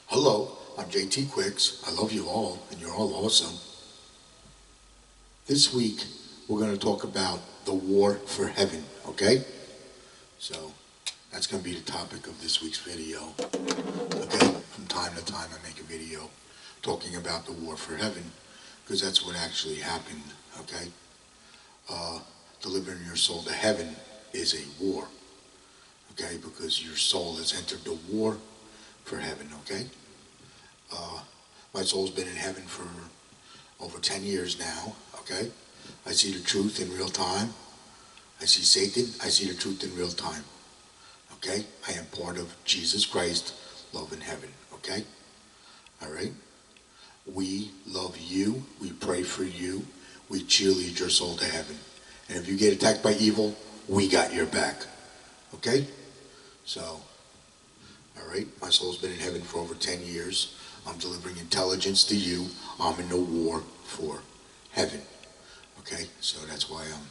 Hello, I'm JT Quicks. I love you all, and you're all awesome. This week, we're going to talk about the war for heaven, okay? So, that's going to be the topic of this week's video, okay? From time to time, I make a video talking about the war for heaven, because that's what actually happened, okay? Uh, delivering your soul to heaven is a war, okay? Because your soul has entered the war for heaven, okay? Uh, my soul's been in heaven for over 10 years now, okay? I see the truth in real time. I see Satan, I see the truth in real time, okay? I am part of Jesus Christ, love in heaven, okay? All right? We love you, we pray for you, we cheerlead your soul to heaven. And if you get attacked by evil, we got your back, okay? So, all right, my soul's been in heaven for over 10 years. I'm delivering intelligence to you. I'm in the war for heaven. Okay, so that's why I'm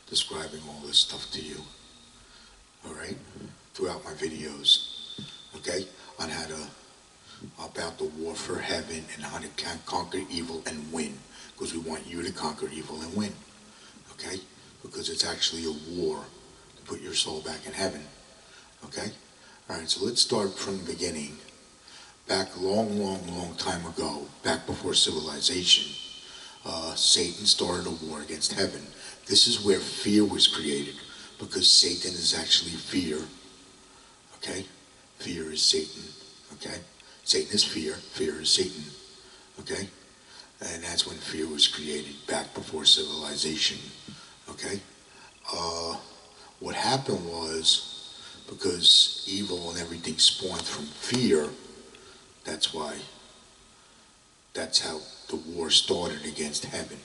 describing all this stuff to you. All right, throughout my videos. Okay, on how to, about the war for heaven and how to conquer evil and win. Because we want you to conquer evil and win. Okay, because it's actually a war to put your soul back in heaven. Okay, all right, so let's start from the beginning. Back a long time ago, back before civilization, Satan started a war against heaven. This is where fear was created, because Satan is actually fear. Okay? Fear is Satan. Okay? Satan is fear. Fear is Satan. Okay? And that's when fear was created, back before civilization. Okay? What happened was, because evil and everything spawned from fear, that's how the war started against heaven,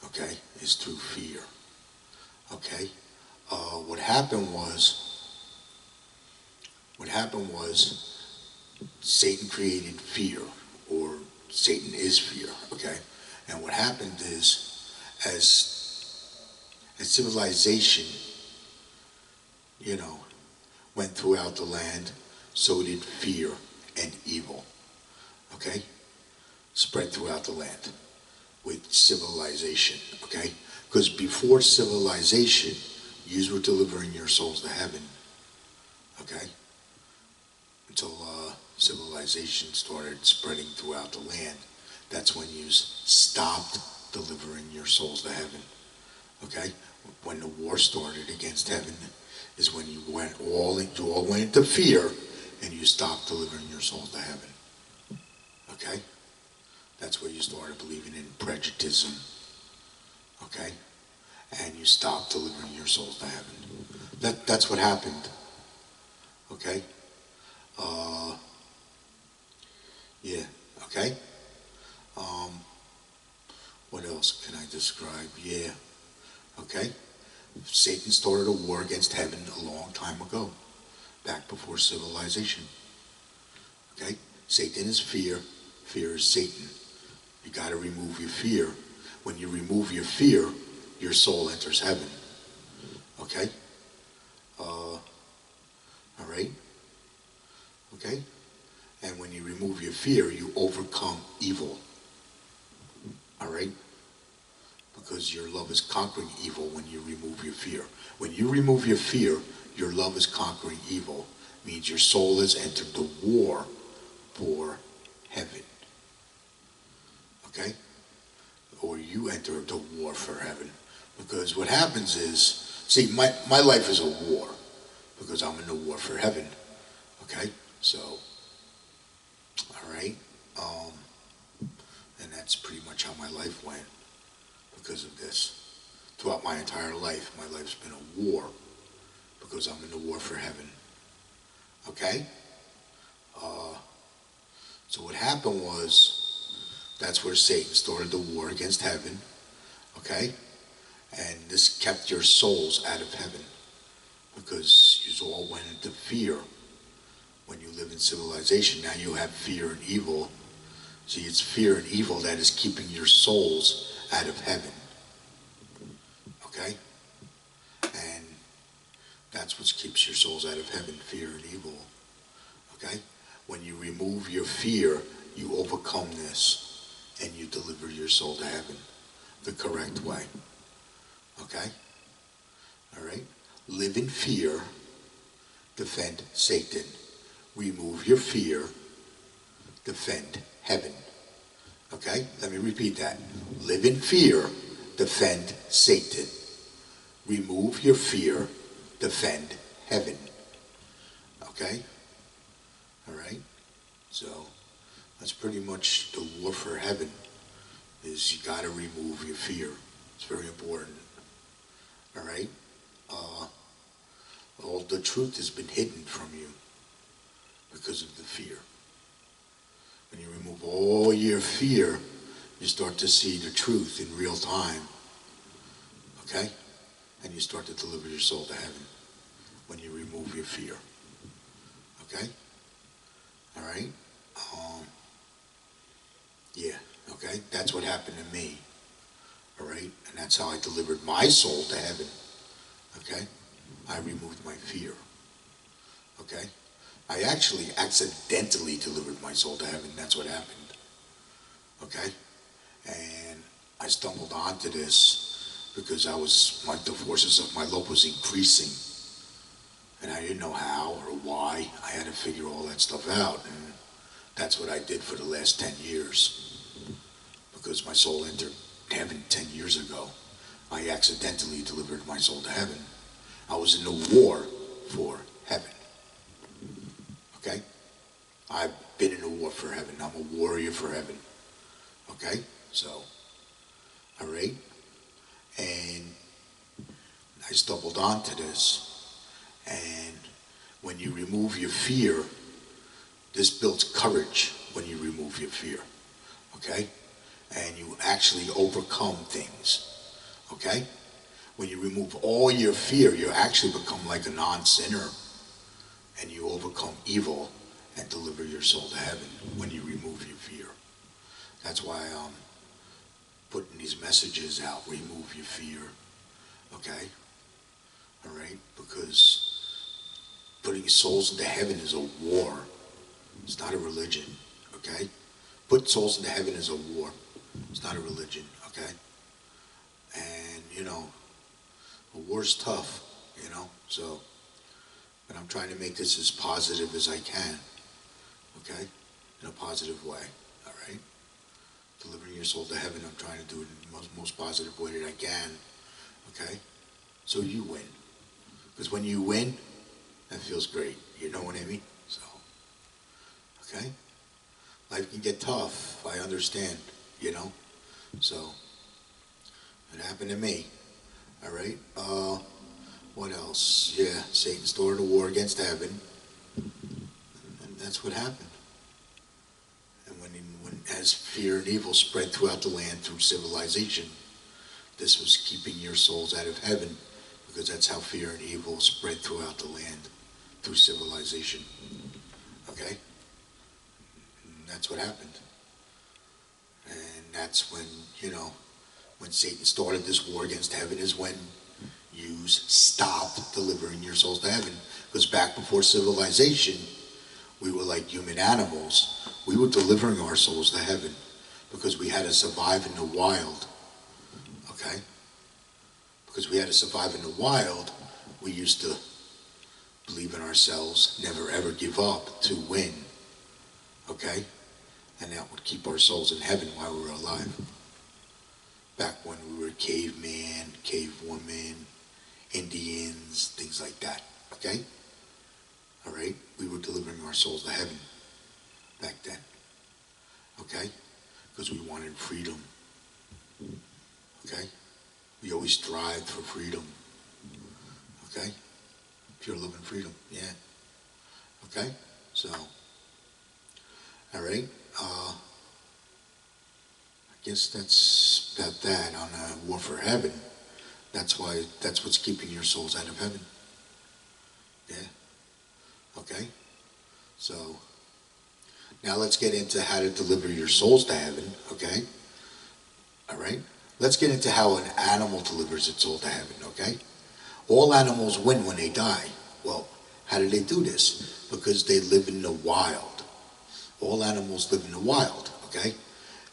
okay, is through fear, okay? What happened was Satan created fear, or Satan is fear, okay? And what happened is, as civilization, you know, went throughout the land, so did fear and evil, okay? Spread throughout the land with civilization, okay? Because before civilization, you were delivering your souls to heaven, okay? Until civilization started spreading throughout the land. That's when you stopped delivering your souls to heaven, okay? When the war started against heaven is when you all went into fear and you stopped delivering your souls to heaven, okay? That's where you started believing in prejudice, okay? And you stopped delivering your souls to heaven. That's what happened, okay? Yeah, okay? Um, what else can I describe? Yeah, okay? Satan started a war against heaven a long time ago, back before civilization, okay? Satan is fear, fear is Satan. You got to remove your fear. When you remove your fear, your soul enters heaven. Okay? All right? Okay? And when you remove your fear, you overcome evil. All right? Because your love is conquering evil when you remove your fear. When you remove your fear, your love is conquering evil. Means your soul has entered the war for heaven. Okay? Or you enter the war for heaven. Because what happens is, see, my life is a war, because I'm in the war for heaven. Okay? So, all right? And that's pretty much how my life went because of this. Throughout my entire life, my life's been a war, because I'm in the war for heaven. Okay? So what happened was, that's where Satan started the war against heaven. Okay? And this kept your souls out of heaven, because you all went into fear. When you live in civilization, now you have fear and evil. See, it's fear and evil that is keeping your souls out of heaven. Okay? And That's what keeps your souls out of heaven, fear and evil. Okay? When you remove your fear, you overcome this, and you deliver your soul to heaven the correct way. Okay? All right? Live in fear, defend Satan. Remove your fear, defend heaven. Okay? Let me repeat that. Live in fear, defend Satan. Remove your fear, defend heaven. Okay? All right? So, that's pretty much the war for heaven, is you got to remove your fear. It's very important. All right? All the truth has been hidden from you because of the fear. When you remove all your fear, you start to see the truth in real time. Okay? And you start to deliver your soul to heaven when you remove your fear. Okay? All right? Yeah, okay? That's what happened to me. All right? And that's how I delivered my soul to heaven. Okay? I removed my fear. Okay? I actually accidentally delivered my soul to heaven. That's what happened. Okay? And I stumbled onto this because the forces of my love was increasing. And I didn't know how or why. I had to figure all that stuff out. And that's what I did for the last 10 years. Because my soul entered heaven 10 years ago. I accidentally delivered my soul to heaven. I was in a war for heaven. Okay? I've been in a war for heaven. I'm a warrior for heaven. Okay? So, all right? And I stumbled onto this. And when you remove your fear, this builds courage when you remove your fear. Okay? And you actually overcome things. Okay? When you remove all your fear, you actually become like a non-sinner. And you overcome evil and deliver your soul to heaven when you remove your fear. That's why I'm putting these messages out. Remove your fear. Okay? All right? Because putting souls into heaven is a war. It's not a religion. Okay? Put souls into heaven is a war. It's not a religion. Okay? And, a war's tough, so, but I'm trying to make this as positive as I can, okay, in a positive way, all right? Delivering your soul to heaven, I'm trying to do it in the most positive way that I can, okay? So you win, because when you win, that feels great, you know what I mean? So, okay? Life can get tough, I understand, so, it happened to me. All right. What else? Yeah, Satan started a war against heaven, and that's what happened. And as fear and evil spread throughout the land through civilization, this was keeping your souls out of heaven, because that's how fear and evil spread throughout the land through civilization. Okay. And that's what happened. And that's when when Satan started this war against heaven is when you stopped delivering your souls to heaven. Because back before civilization, we were like human animals. We were delivering our souls to heaven because we had to survive in the wild. Okay? Because we had to survive in the wild, we used to believe in ourselves, never ever give up, to win. Okay? And that would keep our souls in heaven while we were alive. Back when we were caveman, cavewoman, Indians, things like that, okay? All right? We were delivering our souls to heaven back then, okay? Because we wanted freedom, okay? We always strived for freedom, okay? Pure love and freedom, yeah. Okay? So, all right? I guess that's about that on War for Heaven. That's what's keeping your souls out of heaven. Yeah. Okay? So, now let's get into how to deliver your souls to heaven, okay? All right? Let's get into how an animal delivers its soul to heaven, okay? All animals win when they die. Well, how do they do this? Because they live in the wild. All animals live in the wild, okay?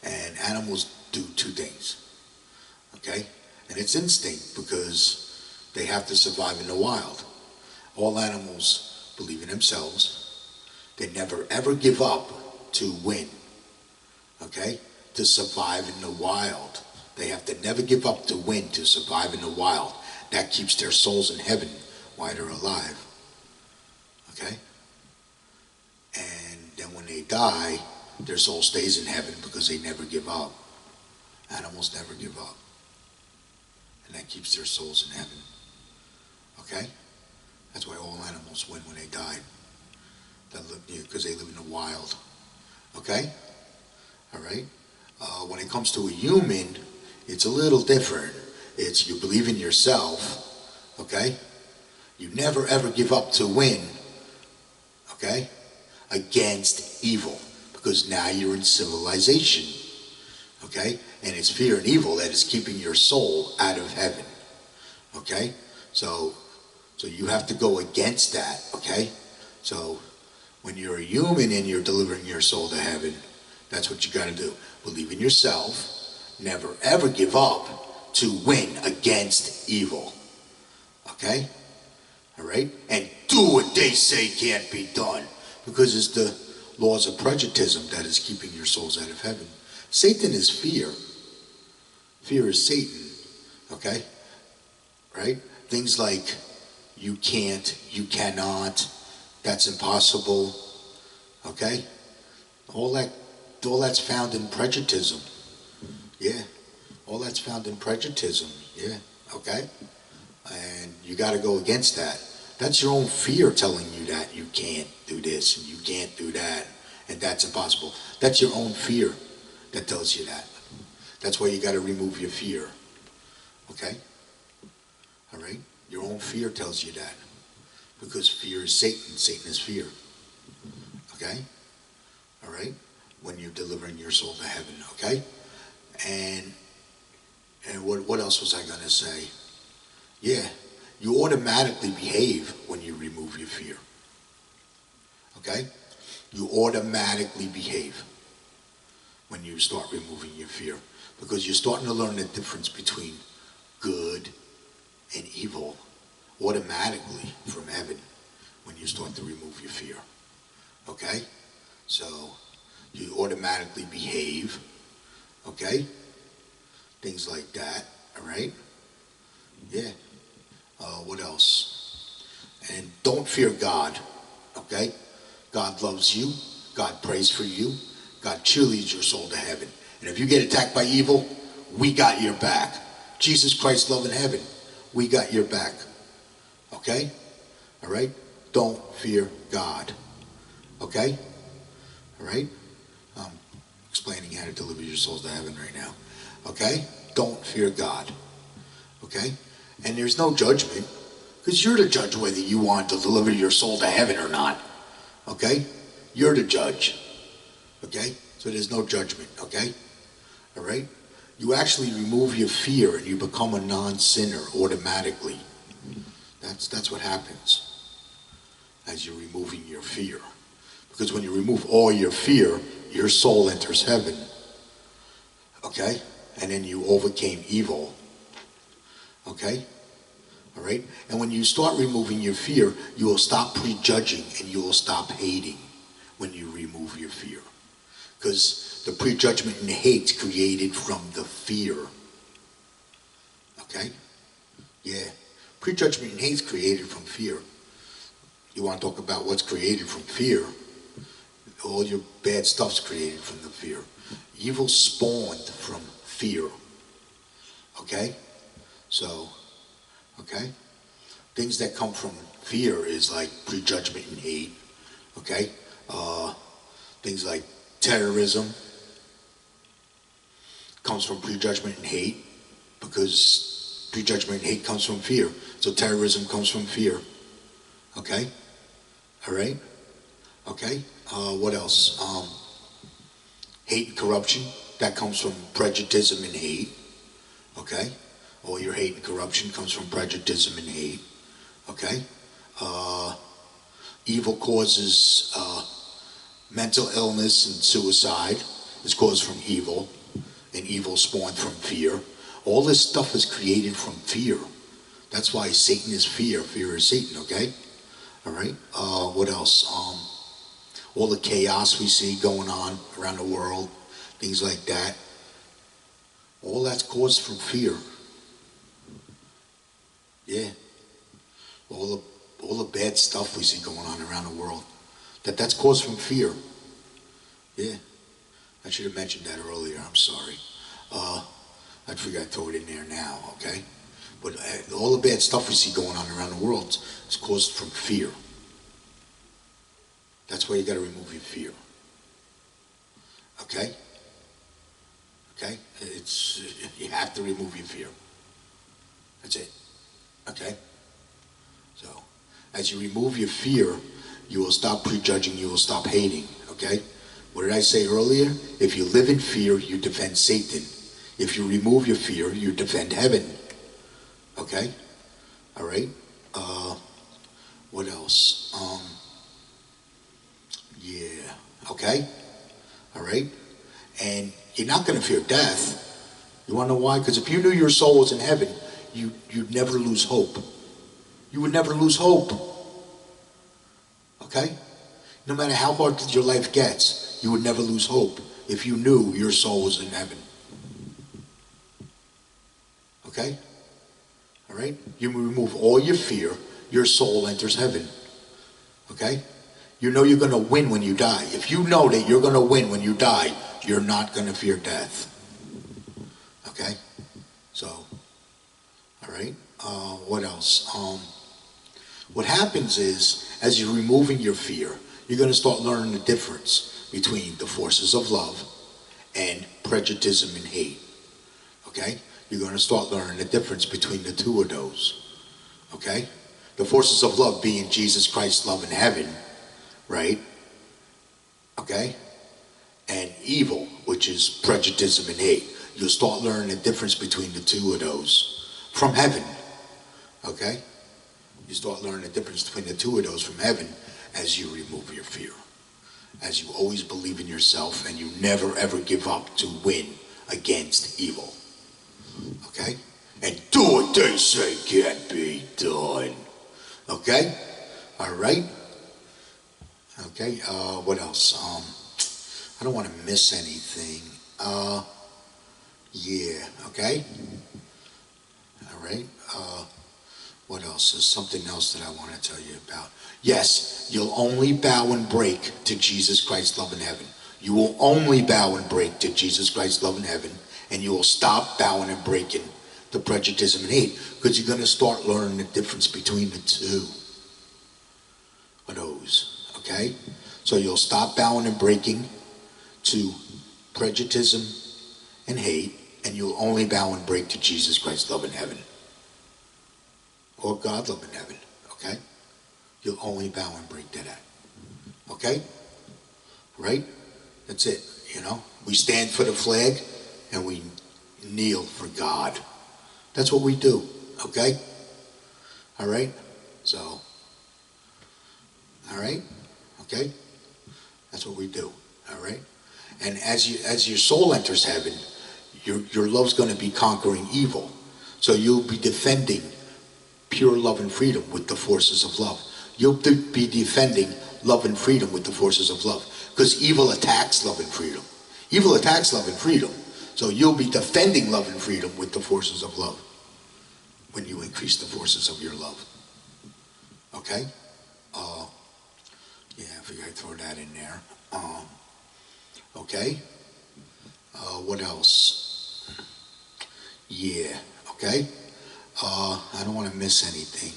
And animals do two things, okay? And it's instinct because they have to survive in the wild. All animals believe in themselves. They never ever give up to win, okay? To survive in the wild. They have to never give up to win, to survive in the wild. That keeps their souls in heaven while they're alive, okay? And then when they die, their soul stays in heaven because they never give up. Animals never give up. And that keeps their souls in heaven, okay? That's why all animals win when they die. Because they live in the wild, okay? All right? When it comes to a human, it's a little different. It's you believe in yourself, okay? You never ever give up to win, okay? Against evil, because now you're in civilization, okay? And it's fear and evil that is keeping your soul out of heaven, okay? So you have to go against that, okay? So when you're a human and you're delivering your soul to heaven, that's what you got to do. Believe in yourself, never ever give up to win against evil, okay? All right? And do what they say can't be done, because it's the laws of prejudice that is keeping your souls out of heaven. Satan is fear. Fear is Satan, okay? Right? Things like you can't, you cannot, that's impossible, okay? All that's found in prejudice. Yeah, all that's found in prejudice. Yeah, okay? And you got to go against that. That's your own fear telling you that you can't do this and you can't do that and that's impossible. That's your own fear that tells you that. That's why you got to remove your fear, okay? All right? Your own fear tells you that, because fear is Satan. Satan is fear, okay? All right? When you're delivering your soul to heaven, okay? And what else was I going to say? Yeah, you automatically behave when you remove your fear, okay? You automatically behave when you start removing your fear, because you're starting to learn the difference between good and evil automatically from heaven when you start to remove your fear, okay? So you automatically behave, okay? Things like that, all right? Yeah. What else? And don't fear God, okay? God loves you. God prays for you. God cheerleads your soul to heaven. And if you get attacked by evil, we got your back. Jesus Christ, love in heaven. We got your back, okay? All right? Don't fear God, okay? All right? I'm explaining how to deliver your souls to heaven right now, okay? Don't fear God, okay? And there's no judgment, because you're the judge whether you want to deliver your soul to heaven or not, okay? You're the judge, okay? So there's no judgment, okay? All right? You actually remove your fear and you become a non-sinner automatically. That's what happens as you're removing your fear. Because when you remove all your fear, your soul enters heaven, okay? And then you overcame evil, okay? All right? And when you start removing your fear, you will stop prejudging and you will stop hating when you remove your fear. Because the prejudgment and hate created from the fear. Okay? Yeah. Prejudgment and hate is created from fear. You want to talk about what's created from fear? All your bad stuff's created from the fear. Evil spawned from fear. Okay? So, okay? Things that come from fear is like prejudgment and hate. Okay? Things like terrorism comes from prejudgment and hate, because prejudgment and hate comes from fear. So terrorism comes from fear. Okay? All right? Okay? What else? Hate and corruption, that comes from prejudice and hate. Okay? All your hate and corruption comes from prejudice and hate. Okay? Evil causes mental illness and suicide. Is caused from evil, and evil spawned from fear. All this stuff is created from fear. That's why Satan is fear. Fear is Satan, okay? All right? What else? All the chaos we see going on around the world, things like that. All that's caused from fear. Yeah. All the bad stuff we see going on around the world. That's caused from fear. Yeah. I should have mentioned that earlier. I'm sorry. I forgot to throw it in there now, okay? But all the bad stuff we see going on around the world is caused from fear. That's why you got to remove your fear. Okay? Okay? You have to remove your fear. That's it. Okay? So, as you remove your fear, you will stop prejudging, you will stop hating. Okay? What did I say earlier? If you live in fear, you defend Satan. If you remove your fear, you defend heaven. Okay? All right? What else? Yeah. Okay? All right? And you're not going to fear death. You want to know why? Because if you knew your soul was in heaven, you'd never lose hope. You would never lose hope. Okay? No matter how hard your life gets, you would never lose hope if you knew your soul was in heaven. Okay? All right? You remove all your fear, your soul enters heaven. Okay? You know you're going to win when you die. If you know that you're going to win when you die, you're not going to fear death. Okay? So, all right? What else? What happens is, as you're removing your fear, you're going to start learning the difference between the forces of love and prejudice and hate. Okay? You're going to start learning the difference between the two of those. Okay? The forces of love being Jesus Christ, love, and heaven. Right? Okay? And evil, which is prejudice and hate. You'll start learning the difference between the two of those from heaven. Okay? You start learning the difference between the two of those from heaven as you remove your fear. As you always believe in yourself and you never ever give up to win against evil. Okay? And do what they say can't be done. Okay? All right? Okay, what else? I don't want to miss anything. Yeah, okay? All right. What else? There's something else that I want to tell you about. Yes, you'll only bow and break to Jesus Christ, love, in heaven. You will only bow and break to Jesus Christ, love, in heaven. And you will stop bowing and breaking to prejudice and hate. Because you're going to start learning the difference between the two of those. Okay? So you'll stop bowing and breaking to prejudice and hate, and you'll only bow and break to Jesus Christ, love, in heaven. Or God, love, in heaven. Okay? You'll only bow and break to that. Okay? Right? That's it. You know? We stand for the flag, and we kneel for God. That's what we do. Okay? All right? So, all right? Okay? That's what we do. All right? And as your soul enters heaven, your love's going to be conquering evil. So you'll be defending pure love and freedom with the forces of love. You'll be defending love and freedom with the forces of love. Because evil attacks love and freedom. Evil attacks love and freedom. So you'll be defending love and freedom with the forces of love when you increase the forces of your love. Okay? Yeah, I figured I'd throw that in there. Okay? What else? Yeah, okay? I don't want to miss anything.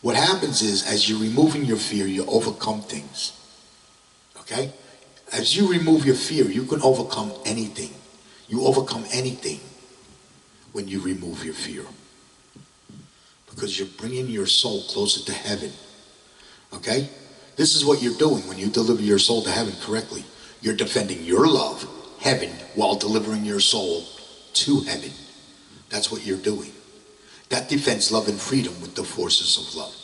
What happens is, as you're removing your fear, you overcome things. Okay? As you remove your fear, you can overcome anything. You overcome anything when you remove your fear. Because you're bringing your soul closer to heaven. Okay? This is what you're doing when you deliver your soul to heaven correctly. You're defending your love, heaven, while delivering your soul to heaven. That's what you're doing. That defends love and freedom with the forces of love.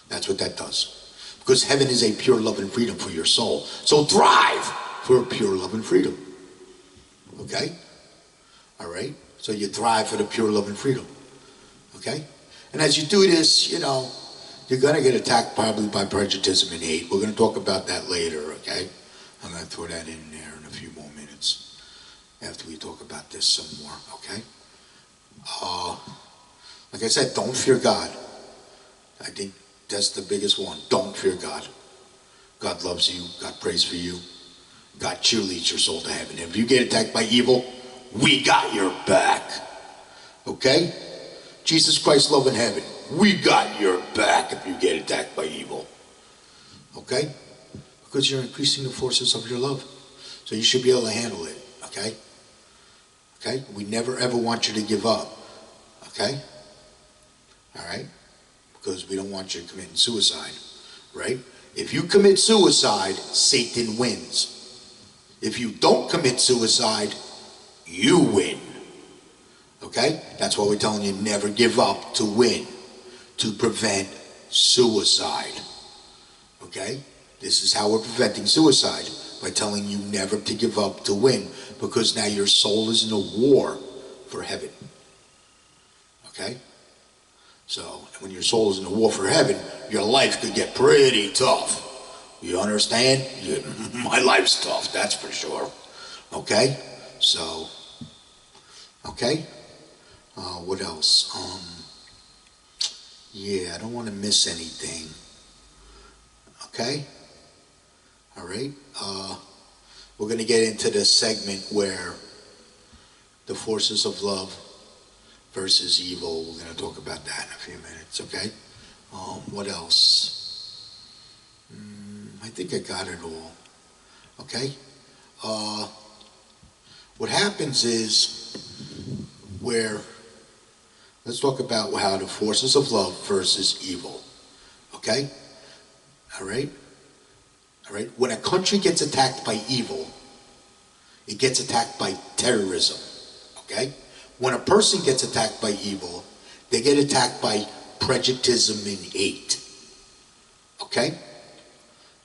That's what that does. Because heaven is a pure love and freedom for your soul. So thrive for pure love and freedom. Okay? All right? So you thrive for the pure love and freedom. Okay? And as you do this, you know, you're going to get attacked probably by prejudice and hate. We're going to talk about that later, okay? I'm going to throw that in there in a few more minutes after we talk about this some more, okay? Like I said, don't fear God. I think that's the biggest one. Don't fear God. God loves you. God prays for you. God cheerleads your soul to heaven. If you get attacked by evil, we got your back. Okay? Jesus Christ love in heaven. We got your back if you get attacked by evil. Okay? Because you're increasing the forces of your love. So you should be able to handle it. Okay? Okay? We never ever want you to give up. Okay? Alright? Because we don't want you committing suicide. Right? If you commit suicide, Satan wins. If you don't commit suicide, you win. Okay? That's why we're telling you never give up to win. To prevent suicide. Okay? This is how we're preventing suicide. By telling you never to give up to win. Because now your soul is in a war for heaven. Okay? So, when your soul is in a war for heaven, your life could get pretty tough. You understand? My life's tough, that's for sure. Okay? So, okay? What else? Yeah, I don't want to miss anything. Okay? All right? We're going to get into the segment where the forces of love versus evil. We're going to talk about that in a few minutes, okay? What else? I think I got it all. Okay? What happens is let's talk about how the forces of love versus evil. Okay? All right? All right? When a country gets attacked by evil, it gets attacked by terrorism. Okay? When a person gets attacked by evil, they get attacked by prejudice and hate. Okay?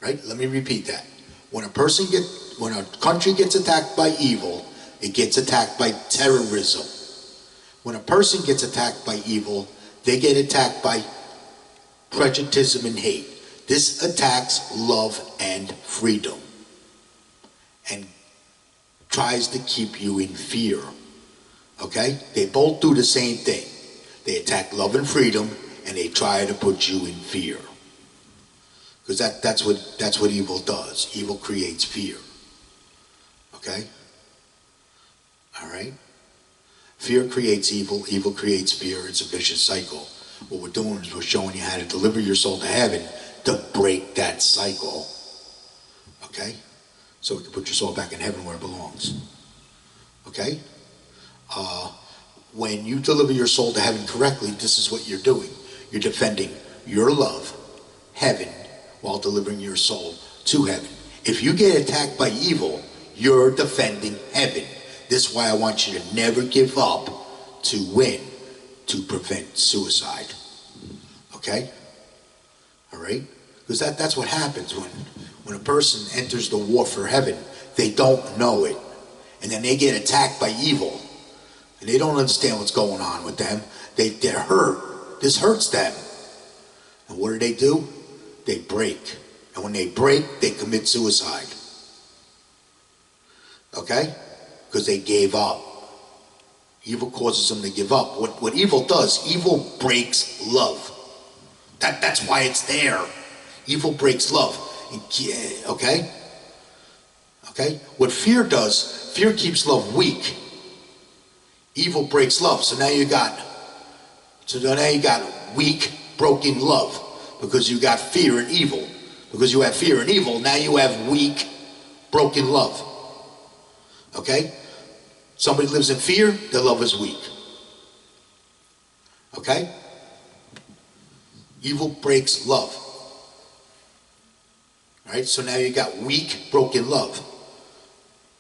Right? Let me repeat that. When a country gets attacked by evil, it gets attacked by terrorism. When a person gets attacked by evil, they get attacked by prejudice and hate. This attacks love and freedom and tries to keep you in fear. Okay? They both do the same thing. They attack love and freedom and they try to put you in fear. Because that's what evil does. Evil creates fear. Okay? All right? Fear creates evil. Evil creates fear. It's a vicious cycle. What we're doing is we're showing you how to deliver your soul to heaven to break that cycle. Okay? So we can put your soul back in heaven where it belongs. Okay? When you deliver your soul to heaven correctly, this is what you're doing. You're defending your love, heaven, while delivering your soul to heaven. If you get attacked by evil, you're defending heaven. This is why I want you to never give up to win, to prevent suicide. Okay? All right? Because that's what happens when a person enters the war for heaven. They don't know it. And then they get attacked by evil. And they don't understand what's going on with them. They're hurt. This hurts them. And what do? They break. And when they break, they commit suicide. Okay? Because they gave up. Evil causes them to give up. What evil does, evil breaks love. That's why it's there. Evil breaks love. Okay? Okay? What fear does, fear keeps love weak. Evil breaks love. So now you got weak, broken love. Because you got fear and evil. Because you have fear and evil, now you have weak, broken love. Okay? Somebody lives in fear, their love is weak. Okay? Evil breaks love. Alright, so now you got weak, broken love.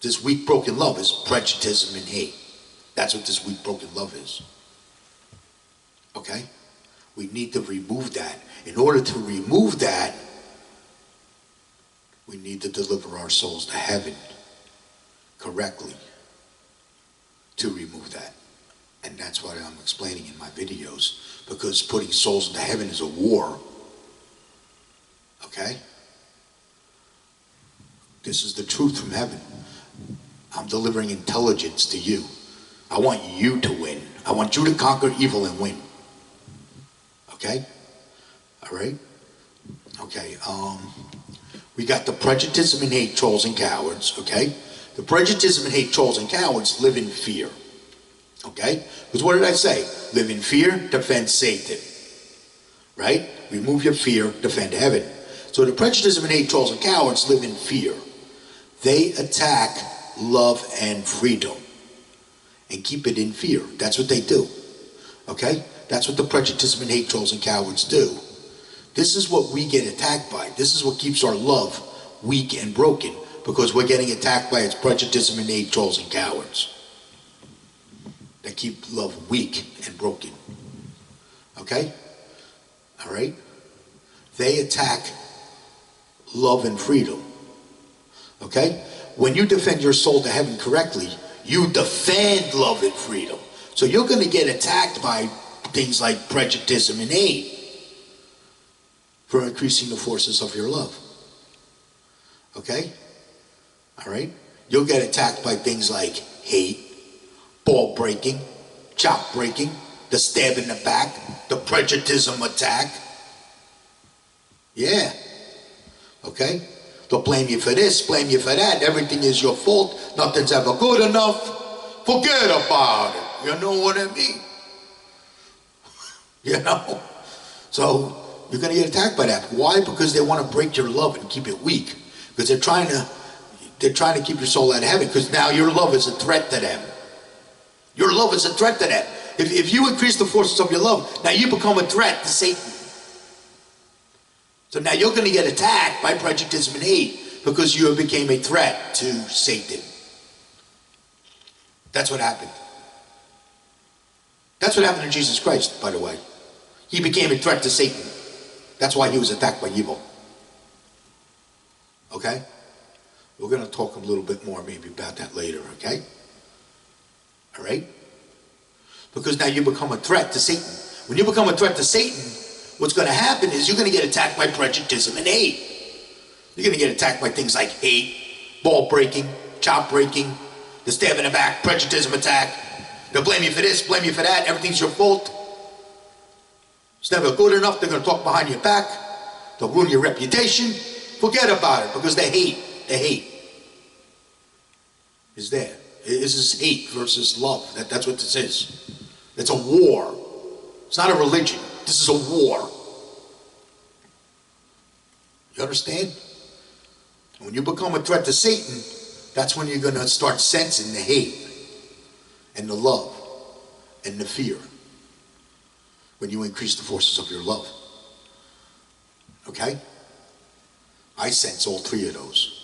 This weak, broken love is prejudice and hate. That's what this weak, broken love is. Okay? We need to remove that. In order to remove that, we need to deliver our souls to heaven correctly to remove that. And that's what I'm explaining in my videos, because putting souls into heaven is a war. Okay? This is the truth from heaven. I'm delivering intelligence to you. I want you to win. I want you to conquer evil and win. Okay? All right? Okay, we got the prejudice and hate, trolls and cowards, okay? The prejudice and hate, trolls and cowards live in fear. Okay? Because what did I say? Live in fear, defend Satan. Right? Remove your fear, defend heaven. So the prejudice and hate, trolls and cowards live in fear. They attack love and freedom and keep it in fear. That's what they do. Okay? That's what the prejudice and hate, trolls and cowards do. This is what we get attacked by. This is what keeps our love weak and broken, because we're getting attacked by its prejudice and hate, trolls and cowards that keep love weak and broken. Okay? All right? They attack love and freedom. Okay? When you defend your soul to heaven correctly, you defend love and freedom. So you're going to get attacked by things like prejudice and hate for increasing the forces of your love. Okay? All right? You'll get attacked by things like hate, ball breaking, chop breaking, the stab in the back, the prejudice attack. Yeah. Okay? They'll blame you for this, blame you for that. Everything is your fault. Nothing's ever good enough. Forget about it. You know what I mean? You know? So you're going to get attacked by that. Why? Because they want to break your love and keep it weak. Because they're trying to keep your soul out of heaven, because now your love is a threat to them. Your love is a threat to them. If you increase the forces of your love, now you become a threat to Satan. So now you're going to get attacked by prejudice and hate because you became a threat to Satan. That's what happened. That's what happened to Jesus Christ, by the way. He became a threat to Satan. That's why he was attacked by evil. Okay? We're going to talk a little bit more maybe about that later, okay? All right? Because now you become a threat to Satan. When you become a threat to Satan, what's going to happen is you're going to get attacked by prejudice and hate. You're going to get attacked by things like hate, ball breaking, chop breaking, the stab in the back, prejudice attack. They'll blame you for this, blame you for that. Everything's your fault. It's never good enough. They're going to talk behind your back. They'll ruin your reputation. Forget about it, because the hate is there. This is hate versus love. That's what this is. It's a war. It's not a religion. This is a war. You understand? When you become a threat to Satan, that's when you're going to start sensing the hate and the love and the fear. When you increase the forces of your love. Okay? I sense all three of those.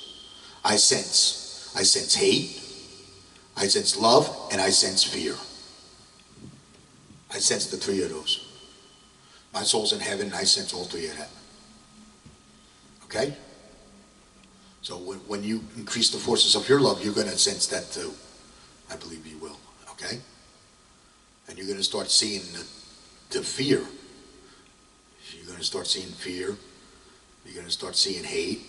I sense hate, I sense love, and I sense fear. I sense the three of those. My soul's in heaven, and I sense all three of that. Okay? So when you increase the forces of your love, you're going to sense that too. I believe you will. Okay? And you're going to start seeing the fear. You're going to start seeing fear. You're going to start seeing hate.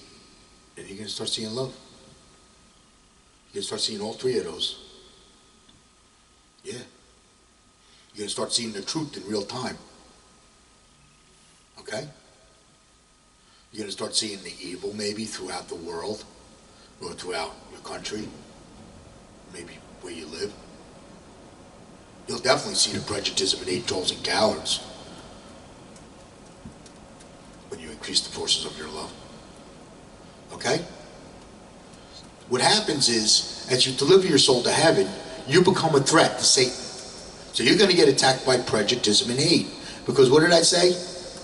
And you're going to start seeing love. You're going to start seeing all three of those. Yeah. You're going to start seeing the truth in real time. Okay? You're going to start seeing the evil maybe throughout the world, or throughout your country, maybe where you live. You'll definitely see the prejudice and hate, trolls and cowards when you increase the forces of your love. Okay? What happens is, as you deliver your soul to heaven, you become a threat to Satan. So you're going to get attacked by prejudice and hate. Because what did I say?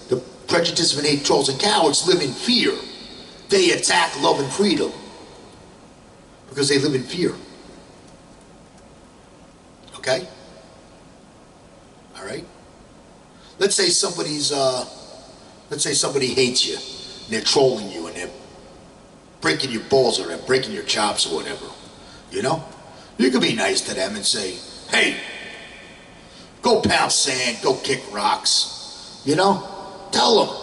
The prejudice and hate, trolls and cowards live in fear. They attack love and freedom. Because they live in fear. Okay? All right? Let's say somebody hates you, and they're trolling you, and they're breaking your balls, or they're breaking your chops, or whatever. You know? You can be nice to them and say, hey, go pound sand, go kick rocks. You know? Tell them.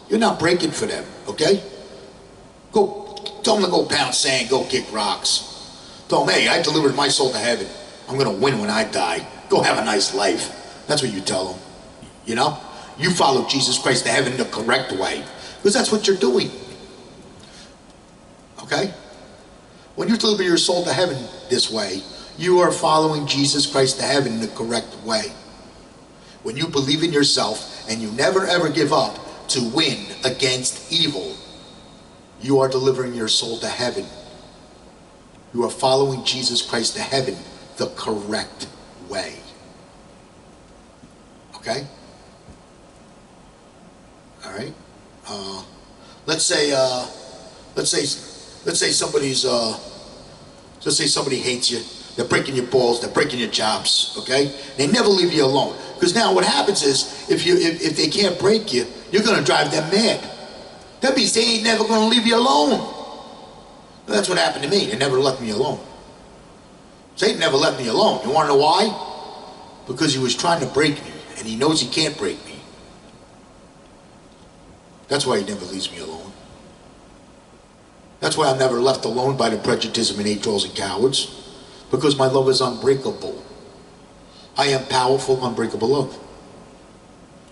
You're not breaking for them, okay? Tell them to go pound sand, go kick rocks. Tell them, hey, I delivered my soul to heaven. I'm going to win when I die. Go have a nice life. That's what you tell them. You know? You follow Jesus Christ to heaven the correct way. Because that's what you're doing. Okay? When you deliver your soul to heaven this way, you are following Jesus Christ to heaven the correct way. When you believe in yourself and you never ever give up to win against evil, you are delivering your soul to heaven. You are following Jesus Christ to heaven the correct way. Okay? All right. Let's say somebody hates you. They're breaking your balls. They're breaking your chops. Okay? They never leave you alone. Because now what happens is, if they can't break you, you're going to drive them mad. That means they ain't never going to leave you alone. That's what happened to me. They never left me alone. Satan never left me alone. You want to know why? Because he was trying to break me, and he knows he can't break me. That's why he never leaves me alone. That's why I'm never left alone by the prejudice and hate, trolls, and cowards. Because my love is unbreakable. I am powerful, unbreakable love.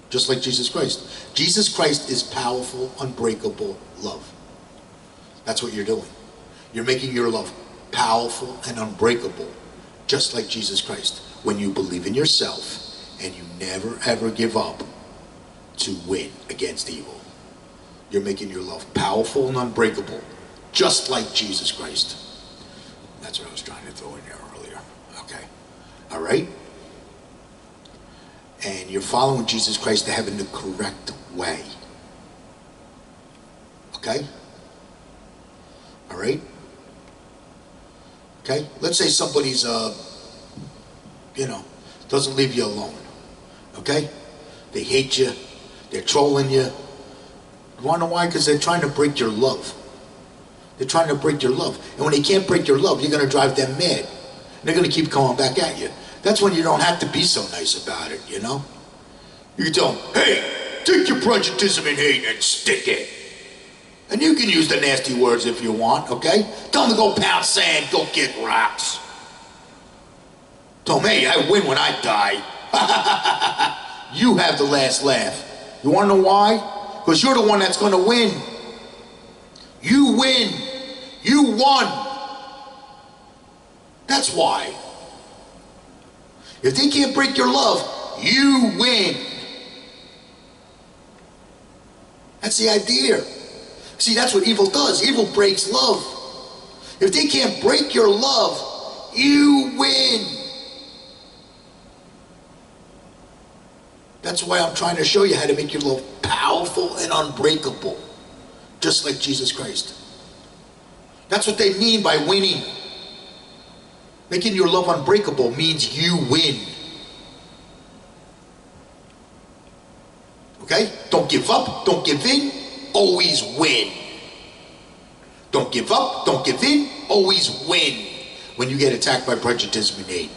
Just like Jesus Christ. Jesus Christ is powerful, unbreakable love. That's what you're doing. You're making your love powerful and unbreakable, just like Jesus Christ. When you believe in yourself and you never ever give up to win against evil. You're making your love powerful and unbreakable, just like Jesus Christ. That's what I was trying to throw in there earlier. Okay. All right? And you're following Jesus Christ to heaven the correct way. Okay? All right? Okay? Let's say somebody's, doesn't leave you alone. Okay? They hate you. They're trolling you. You want to know why? Because they're trying to break your love. They're trying to break your love. And when they can't break your love, you're going to drive them mad. And they're going to keep coming back at you. That's when you don't have to be so nice about it, you know? You can tell them, hey, take your prejudice and hate and stick it. And you can use the nasty words if you want, okay? Tell them to go pound sand, go kick rocks. Tell them, hey, I win when I die. You have the last laugh. You want to know why? Because you're the one that's going to win. You win. You won. That's why. If they can't break your love, you win. That's the idea. See, that's what evil does. Evil breaks love. If they can't break your love, you win. That's why I'm trying to show you how to make your love powerful and unbreakable, just like Jesus Christ. That's what they mean by winning. Making your love unbreakable means you win. Okay? Don't give up, don't give in, always win. Don't give up, don't give in, always win. When you get attacked by prejudice and hate.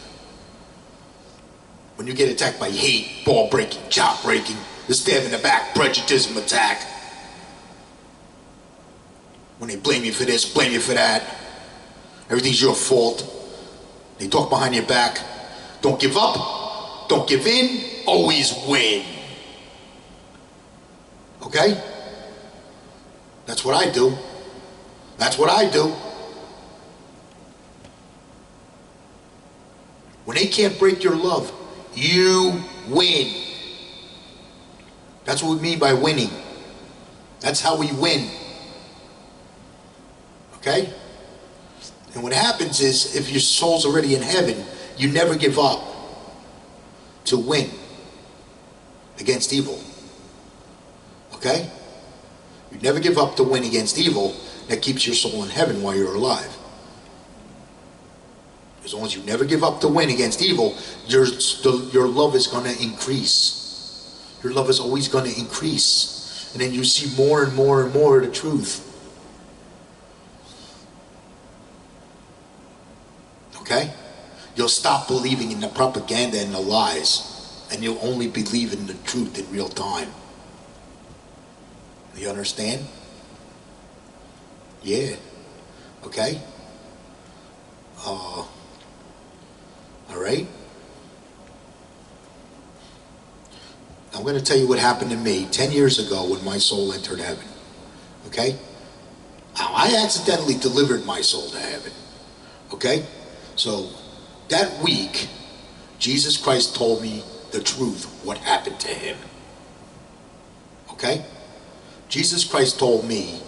When you get attacked by hate, ball breaking, chop breaking, the stab in the back, prejudice attack. When they blame you for this, blame you for that. Everything's your fault. They talk behind your back. Don't give up, don't give in, always win. Okay? That's what I do. That's what I do. When they can't break your love, you win. That's what we mean by winning. That's how we win. Okay? And what happens is, if your soul's already in heaven, you never give up to win against evil. Okay? You never give up to win against evil. That keeps your soul in heaven while you're alive. As long as you never give up to win against evil, your love is going to increase. Your love is always going to increase. And then you see more and more and more of the truth. Okay? You'll stop believing in the propaganda and the lies, and you'll only believe in the truth in real time. You understand? Yeah. Okay? All right? I'm going to tell you what happened to me 10 years ago when my soul entered heaven. Okay? Now, I accidentally delivered my soul to heaven. Okay? So, that week, Jesus Christ told me the truth, what happened to him. Okay? Jesus Christ told me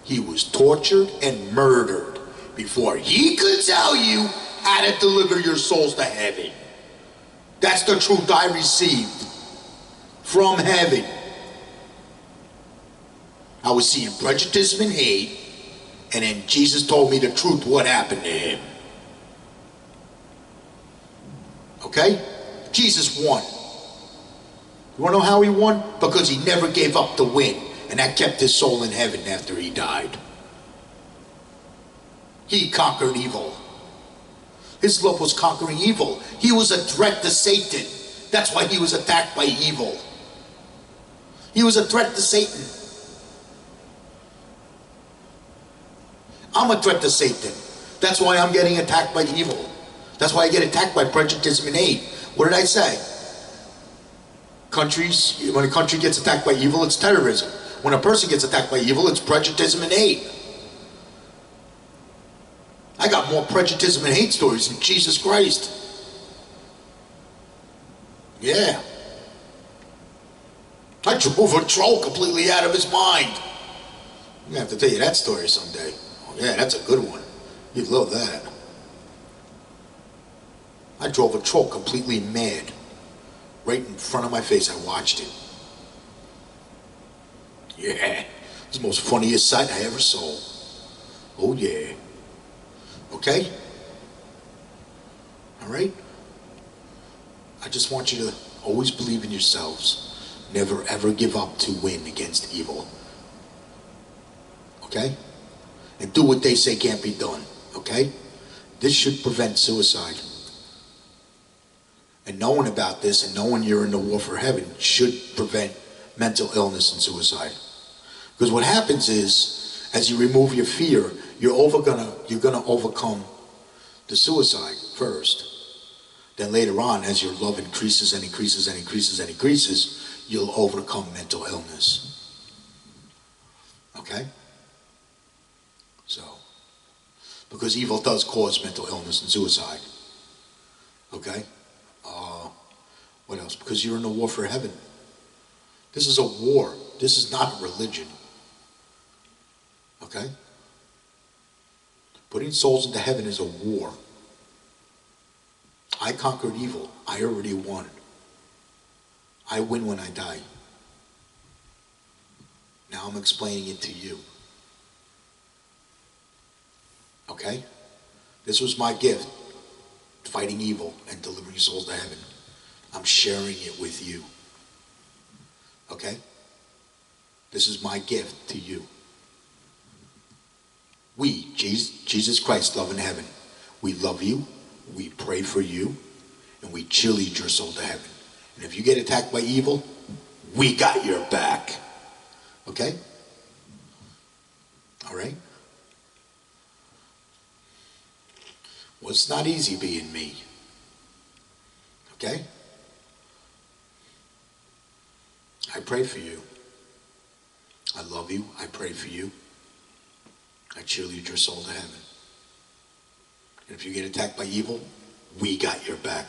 he was tortured and murdered before he could tell you how to deliver your souls to heaven. That's the truth I received from heaven. I was seeing prejudice and hate, and then Jesus told me the truth, what happened to him. Okay? Jesus won. You want to know how he won? Because he never gave up the win. And that kept his soul in heaven after he died. He conquered evil. His love was conquering evil. He was a threat to Satan. That's why he was attacked by evil. He was a threat to Satan. I'm a threat to Satan. That's why I'm getting attacked by evil. That's why I get attacked by prejudice and hate. What did I say? Countries, when a country gets attacked by evil, it's terrorism. When a person gets attacked by evil, it's prejudice and hate. I got more prejudice and hate stories than Jesus Christ. Yeah. I drove a troll completely out of his mind. I'm going to have to tell you that story someday. Oh, yeah, that's a good one. You'd love that. I drove a troll completely mad. Right in front of my face, I watched it. Yeah, it's the most funniest sight I ever saw. Oh yeah. Okay? Alright? I just want you to always believe in yourselves. Never ever give up to win against evil. Okay? And do what they say can't be done. Okay? This should prevent suicide. And knowing about this and knowing you're in the war for heaven should prevent mental illness and suicide. Because what happens is, as you remove your fear, you're gonna overcome the suicide first. Then later on, as your love increases and increases and increases and increases, you'll overcome mental illness. Okay? So, because evil does cause mental illness and suicide. Okay? What else? Because you're in a war for heaven. This is a war. This is not a religion. Okay? Putting souls into heaven is a war. I conquered evil. I already won. I win when I die. Now I'm explaining it to you. Okay? This was my gift. Fighting evil and delivering souls to heaven. I'm sharing it with you. Okay? This is my gift to you. We, Jesus Christ, love in heaven. We love you, we pray for you, and we cheerlead your soul to heaven. And if you get attacked by evil, we got your back. Okay? All right? Well, it's not easy being me. Okay? I pray for you. I love you. I pray for you. I cheerlead your soul to heaven. And if you get attacked by evil, we got your back.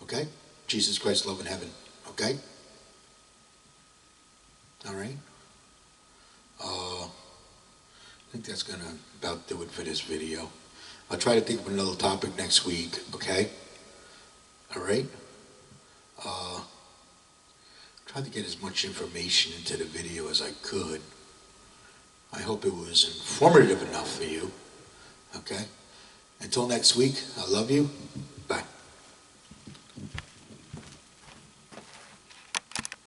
Okay? Jesus Christ, love in heaven. Okay? All right? I think that's going to about do it for this video. I'll try to think of another topic next week. Okay? All right? Tried to get as much information into the video as I could. I hope it was informative enough for you. Okay? Until next week, I love you. Bye.